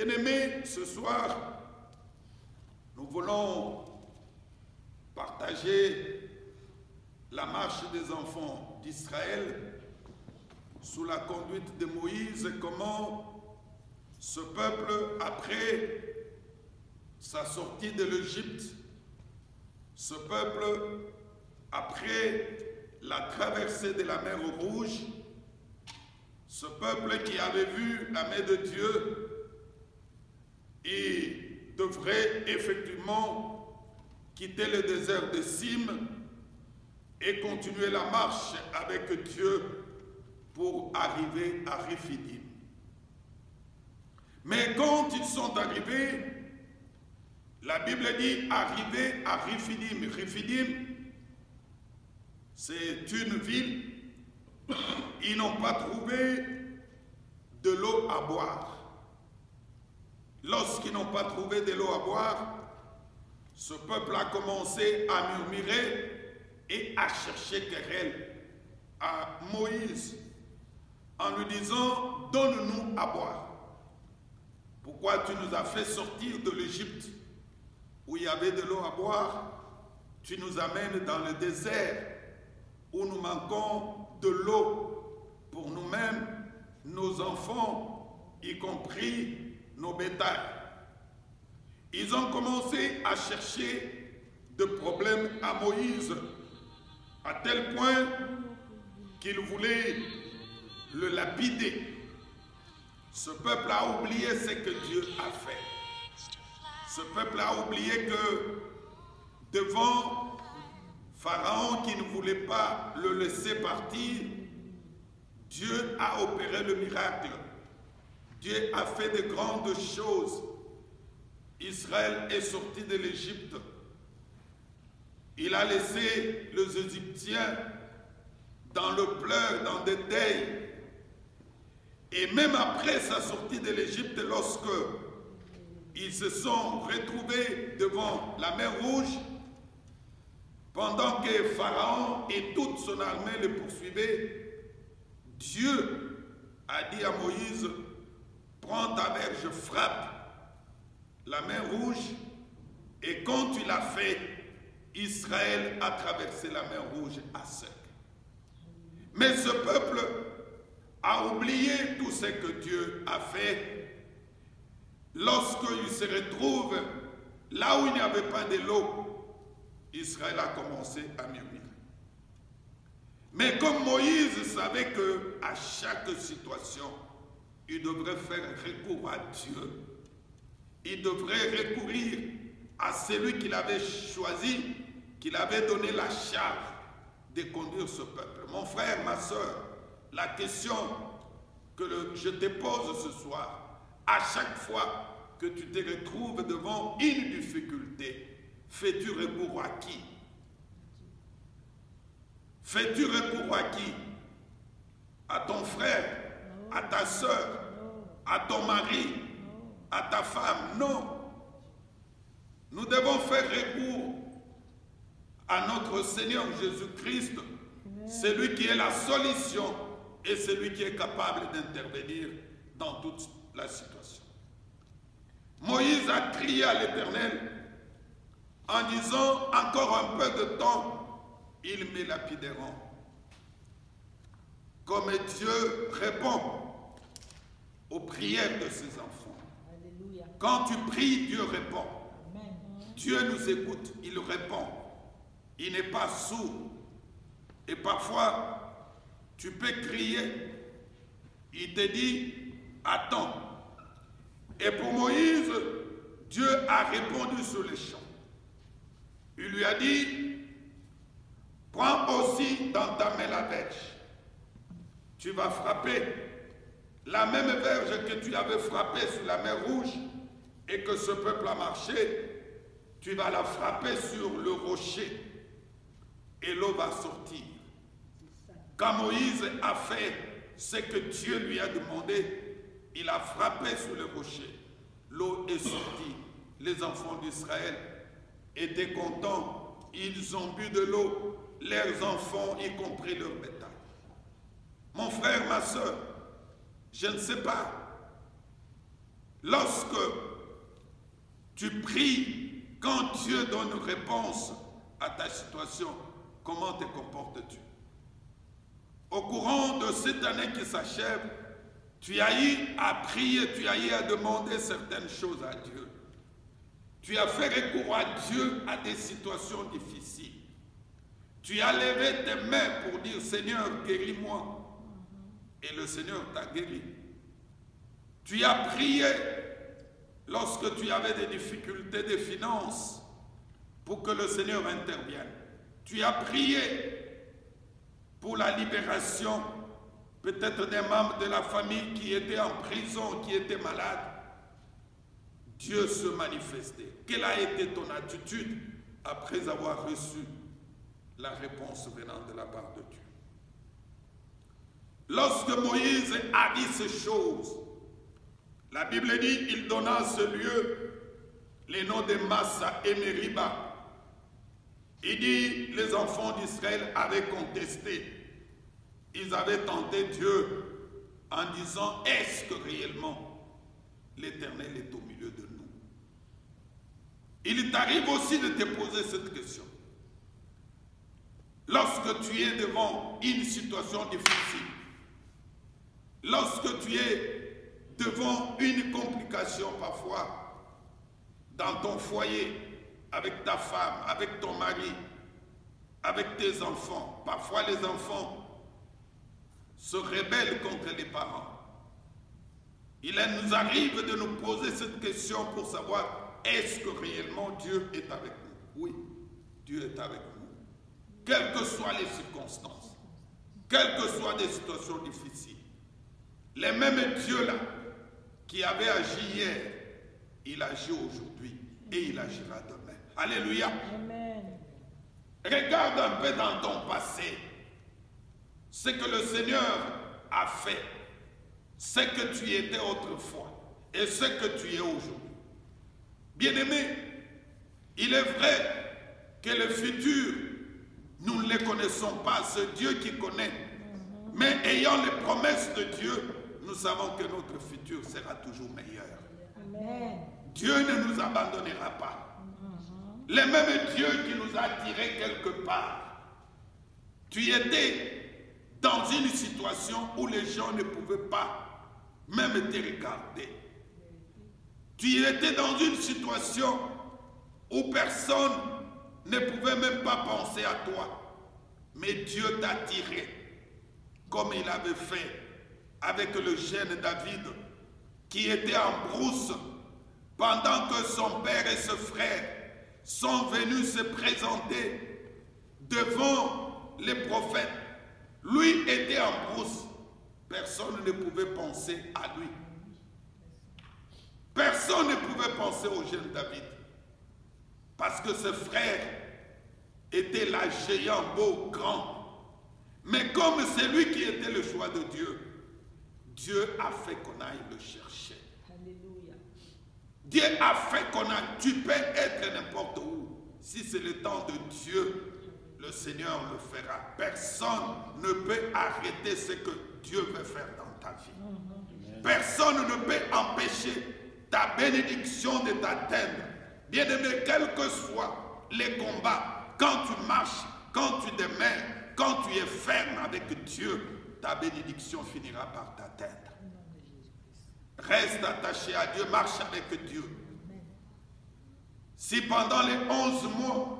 Bien-aimés, ce soir, nous voulons partager la marche des enfants d'Israël sous la conduite de Moïse, comment ce peuple, après sa sortie de l'Égypte, ce peuple, après la traversée de la mer Rouge, ce peuple qui avait vu la main de Dieu, il devrait effectivement quitter le désert de Sim et continuer la marche avec Dieu pour arriver à Rephidim. Mais quand ils sont arrivés, la Bible dit arriver à Rephidim. Rephidim, c'est une ville. Ils n'ont pas trouvé de l'eau à boire. Lorsqu'ils n'ont pas trouvé de l'eau à boire, ce peuple a commencé à murmurer et à chercher querelle à Moïse en lui disant « Donne-nous à boire. Pourquoi tu nous as fait sortir de l'Égypte où il y avait de l'eau à boire? Tu nous amènes dans le désert où nous manquons de l'eau pour nous-mêmes, nos enfants, y compris nos bétails. » Ils ont commencé à chercher de problèmes à Moïse, à tel point qu'ils voulaient le lapider. Ce peuple a oublié ce que Dieu a fait. Ce peuple a oublié que devant Pharaon qui ne voulait pas le laisser partir, Dieu a opéré le miracle. Dieu a fait de grandes choses. Israël est sorti de l'Égypte. Il a laissé les Égyptiens dans le pleur, dans des deuils. Et même après sa sortie de l'Égypte, lorsque ils se sont retrouvés devant la mer Rouge, pendant que Pharaon et toute son armée le poursuivaient, Dieu a dit à Moïse, prends ta verge, frappe la mer Rouge, et quand tu l'as fait, Israël a traversé la mer Rouge à sec. Mais ce peuple a oublié tout ce que Dieu a fait. Lorsqu'il se retrouve là où il n'y avait pas de l'eau, Israël a commencé à murmurer. Mais comme Moïse savait qu'à chaque situation, il devrait faire recours à Dieu, il devrait recourir à celui qu'il avait choisi, qu'il avait donné la charge de conduire ce peuple. Mon frère, ma soeur, la question que je te pose ce soir, à chaque fois que tu te retrouves devant une difficulté, fais-tu recours à qui? Fais-tu recours à qui? À ton frère, à ta soeur, à ton mari, à ta femme? Non. Nous devons faire recours à notre Seigneur Jésus-Christ, celui qui est la solution et celui qui est capable d'intervenir dans toute la situation. Moïse a crié à l'Éternel en disant, encore un peu de temps, ils me lapideront. Comme Dieu répond aux prières de ses enfants. Alléluia. Quand tu pries, Dieu répond. Amen. Dieu nous écoute, il répond. Il n'est pas sourd. Et parfois, tu peux crier, il te dit, attends. Et pour Moïse, Dieu a répondu sur les champs. Il lui a dit, prends aussi dans ta main la verge. Tu vas frapper la même verge que tu avais frappée sur la mer Rouge et que ce peuple a marché. Tu vas la frapper sur le rocher et l'eau va sortir. Quand Moïse a fait ce que Dieu lui a demandé, il a frappé sur le rocher. L'eau est sortie. Les enfants d'Israël étaient contents. Ils ont bu de l'eau, leurs enfants, y compris leur bétail. Mon frère, ma soeur, je ne sais pas Lorsque tu pries, quand Dieu donne une réponse à ta situation, comment te comportes-tu? Au courant de cette année qui s'achève, tu as eu à prier, tu as eu à demander certaines choses à Dieu. Tu as fait recours à Dieu à des situations difficiles. Tu as levé tes mains pour dire, Seigneur, guéris-moi. Et le Seigneur t'a guéri. Tu as prié lorsque tu avais des difficultés de finances pour que le Seigneur intervienne. Tu as prié pour la libération peut-être des membres de la famille qui étaient en prison, qui étaient malades. Dieu se manifestait. Quelle a été ton attitude après avoir reçu la réponse venant de la part de Dieu? Lorsque Moïse a dit ces choses, la Bible dit il donna à ce lieu les noms de Massa et Meriba. Il dit les enfants d'Israël avaient contesté. Ils avaient tenté Dieu en disant est-ce que réellement l'Éternel est au milieu de nous? Il t'arrive aussi de te poser cette question. Lorsque tu es devant une situation difficile, lorsque tu es devant une complication parfois dans ton foyer, avec ta femme, avec ton mari, avec tes enfants, parfois les enfants se rebellent contre les parents. Il nous arrive de nous poser cette question pour savoir est-ce que réellement Dieu est avec nous? Oui, Dieu est avec nous. Quelles que soient les circonstances, quelles que soient des situations difficiles, les mêmes dieux-là qui avaient agi hier, il agit aujourd'hui et il agira demain. Alléluia. Amen. Regarde un peu dans ton passé ce que le Seigneur a fait, ce que tu étais autrefois et ce que tu es aujourd'hui. Bien-aimé, il est vrai que le futur, nous ne le connaissons pas, c'est Dieu qui connaît. Mais ayant les promesses de Dieu, nous savons que notre futur sera toujours meilleur. Amen. Dieu ne nous abandonnera pas. Le même Dieu qui nous a tirés quelque part. Tu étais dans une situation où les gens ne pouvaient pas même te regarder. Tu étais dans une situation où personne ne pouvait même pas penser à toi. Mais Dieu t'a tiré comme il avait fait avec le jeune David qui était en brousse pendant que son père et ses frères sont venus se présenter devant les prophètes. Lui était en brousse. Personne ne pouvait penser à lui. Personne ne pouvait penser au jeune David. Parce que ses frères étaient là, géants, beaux, grands. Mais comme c'est lui qui était le choix de Dieu, Dieu a fait qu'on aille le chercher. Alléluia. Dieu a fait qu'on aille. Tu peux être n'importe où. Si c'est le temps de Dieu, le Seigneur le fera. Personne ne peut arrêter ce que Dieu veut faire dans ta vie. Personne ne peut empêcher ta bénédiction de t'atteindre. Bien-aimé, quels que soient les combats, quand tu marches, quand tu demeures, quand tu es ferme avec Dieu, ta bénédiction finira par t'atteindre. Reste attaché à Dieu, marche avec Dieu. Si pendant les 11 mois,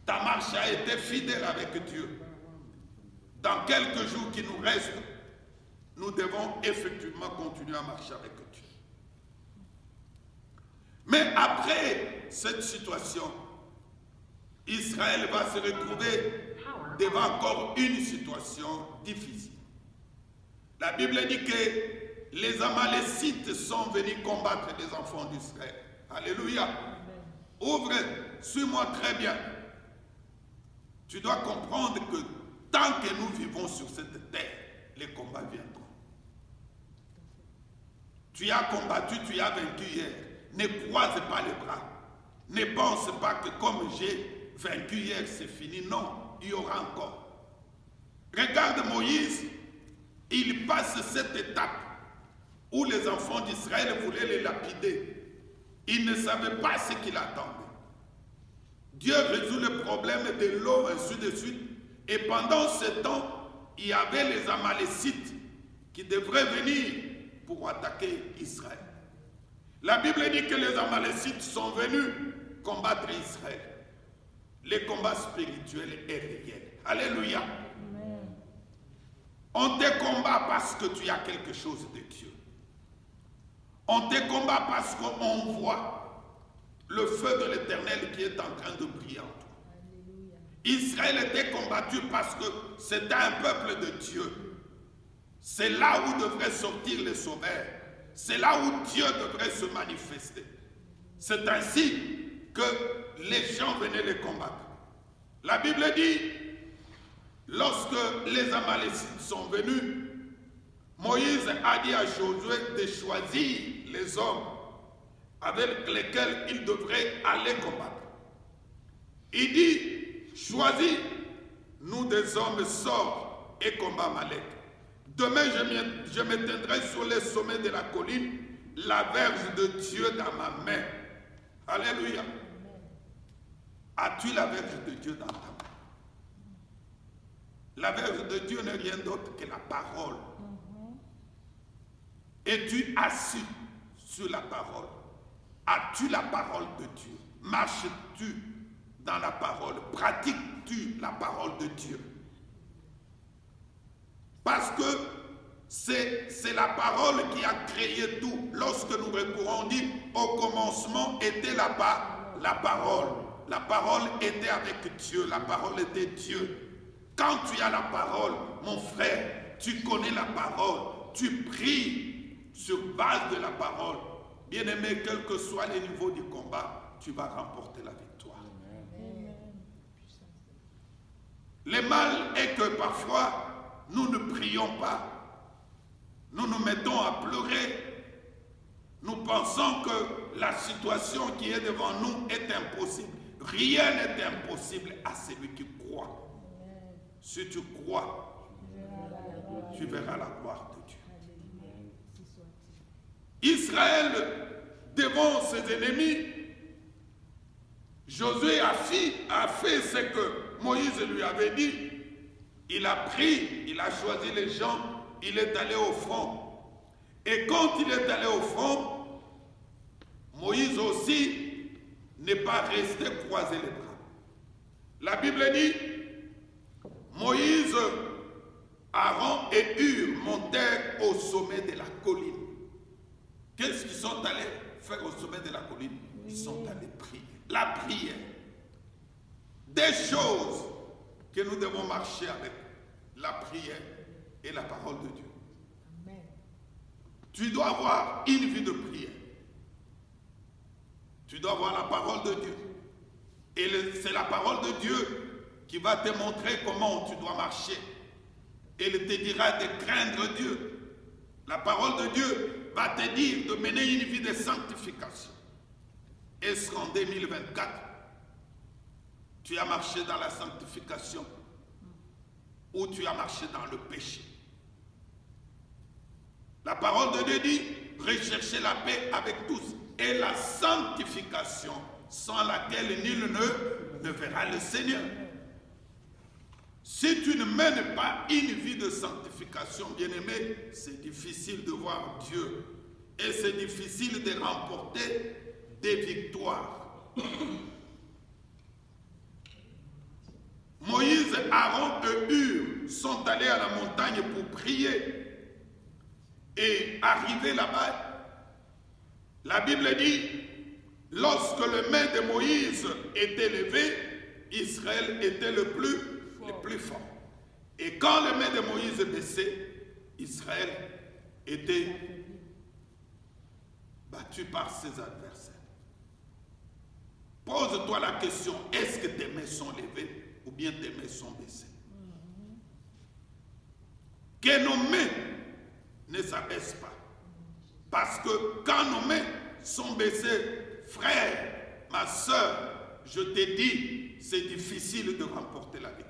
ta marche a été fidèle avec Dieu, dans quelques jours qui nous restent, nous devons effectivement continuer à marcher avec Dieu. Mais après cette situation, Israël va se retrouver devant encore une situation difficile. La Bible dit que les Amalécites sont venus combattre les enfants d'Israël. Alléluia. Ouvre, suis-moi très bien. Tu dois comprendre que tant que nous vivons sur cette terre, les combats viendront. Tu as combattu, tu as vaincu hier. Ne croise pas les bras. Ne pense pas que comme j'ai vaincu hier, c'est fini. Non, il y aura encore. Regarde Moïse, il passe cette étape où les enfants d'Israël voulaient les lapider. Ils ne savaient pas ce qui l'attendait. Dieu résout le problème de l'eau, ainsi de suite. Et pendant ce temps, il y avait les Amalécites qui devraient venir pour attaquer Israël. La Bible dit que les Amalécites sont venus combattre Israël. Le combat spirituel est réel. Alléluia. Amen. On te combat parce que tu as quelque chose de Dieu. On te combat parce qu'on voit le feu de l'Éternel qui est en train de briller en toi. Alléluia. Israël était combattu parce que c'était un peuple de Dieu. C'est là où devrait sortir les sauveurs. C'est là où Dieu devrait se manifester. C'est ainsi que les gens venaient les combattre. La Bible dit, lorsque les Amalécites sont venus, Moïse a dit à Josué de choisir les hommes avec lesquels il devrait aller combattre. Il dit, choisis nous des hommes sorts et combat Amalek. Demain, je m'éteindrai sur les sommets de la colline, la verge de Dieu dans ma main. Alléluia. As-tu la verge de Dieu dans ta main? La verge de Dieu n'est rien d'autre que la parole. Es-tu assis sur la parole? As-tu la parole de Dieu? Marches-tu dans la parole? Pratiques-tu la parole de Dieu? Parce que c'est la parole qui a créé tout. Lorsque nous recourons, on dit, au commencement était la parole. La parole était avec Dieu, la parole était Dieu. Quand tu as la parole, mon frère, tu connais la parole, tu pries sur base de la parole. Bien-aimé, quel que soit le niveau du combat, tu vas remporter la victoire. Amen. Le mal est que parfois, nous ne prions pas. Nous nous mettons à pleurer. Nous pensons que la situation qui est devant nous est impossible. Rien n'est impossible à celui qui croit. Si tu crois, tu verras la gloire de Dieu. Israël, devant ses ennemis, Josué a fait ce que Moïse lui avait dit. Il a pris, il a choisi les gens, il est allé au front. Et quand il est allé au front, Moïse aussi n'est pas resté croiser les bras. La Bible dit, Moïse, Aaron et Hur montèrent au sommet de la colline. Qu'est-ce qu'ils sont allés faire au sommet de la colline? Ils sont allés prier. La prière. Des choses que nous devons marcher avec. La prière et la parole de Dieu. Amen. Tu dois avoir une vie de prière. Tu dois avoir la parole de Dieu. Et c'est la parole de Dieu qui va te montrer comment tu dois marcher. Elle te dira de craindre Dieu. La parole de Dieu va te dire de mener une vie de sanctification. Est-ce qu'en 2024, tu as marché dans la sanctification ou tu as marché dans le péché? La parole de Dieu dit, recherchez la paix avec tous et la sanctification sans laquelle nul ne verra le Seigneur. Si tu ne mènes pas une vie de sanctification, bien-aimé, c'est difficile de voir Dieu. Et c'est difficile de remporter des victoires. Moïse, Aaron et Hur sont allés à la montagne pour prier. Et arrivés là-bas, la Bible dit, lorsque le main de Moïse était levé, Israël était le plus fort. Et quand le main de Moïse baissait, Israël était battu par ses adversaires. Pose-toi la question, est-ce que tes mains sont levées ou bien tes mains sont baissées? Que nos mains ne s'abaissent pas. Parce que quand nos mains sont baissées, frère, ma soeur, je te dis, c'est difficile de remporter la victoire.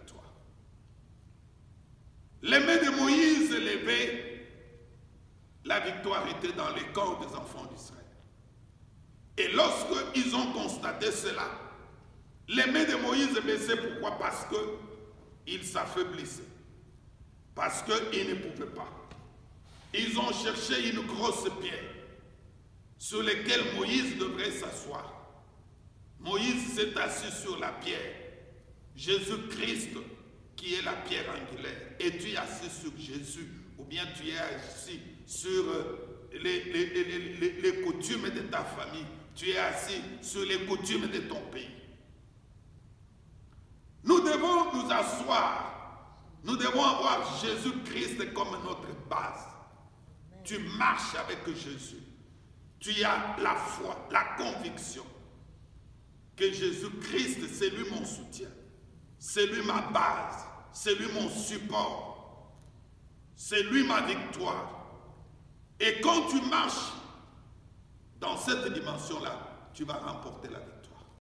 Les mains de Moïse levées, la victoire était dans les corps des enfants d'Israël. Et lorsqu'ils ont constaté cela, les mains de Moïse baissaient. Pourquoi? Parce qu'ils s'affaiblissaient. Parce qu'ils ne pouvaient pas. Ils ont cherché une grosse pierre sur laquelle Moïse devrait s'asseoir. Moïse s'est assis sur la pierre. Jésus-Christ, qui est la pierre angulaire. Et tu es assis sur Jésus, ou bien tu es assis sur les coutumes de ta famille. Tu es assis sur les coutumes de ton pays. Nous devons nous asseoir. Nous devons avoir Jésus-Christ comme notre base. Tu marches avec Jésus. Tu as la foi, la conviction que Jésus-Christ, c'est lui mon soutien. C'est lui ma base. C'est lui mon support. C'est lui ma victoire. Et quand tu marches dans cette dimension-là, tu vas remporter la victoire.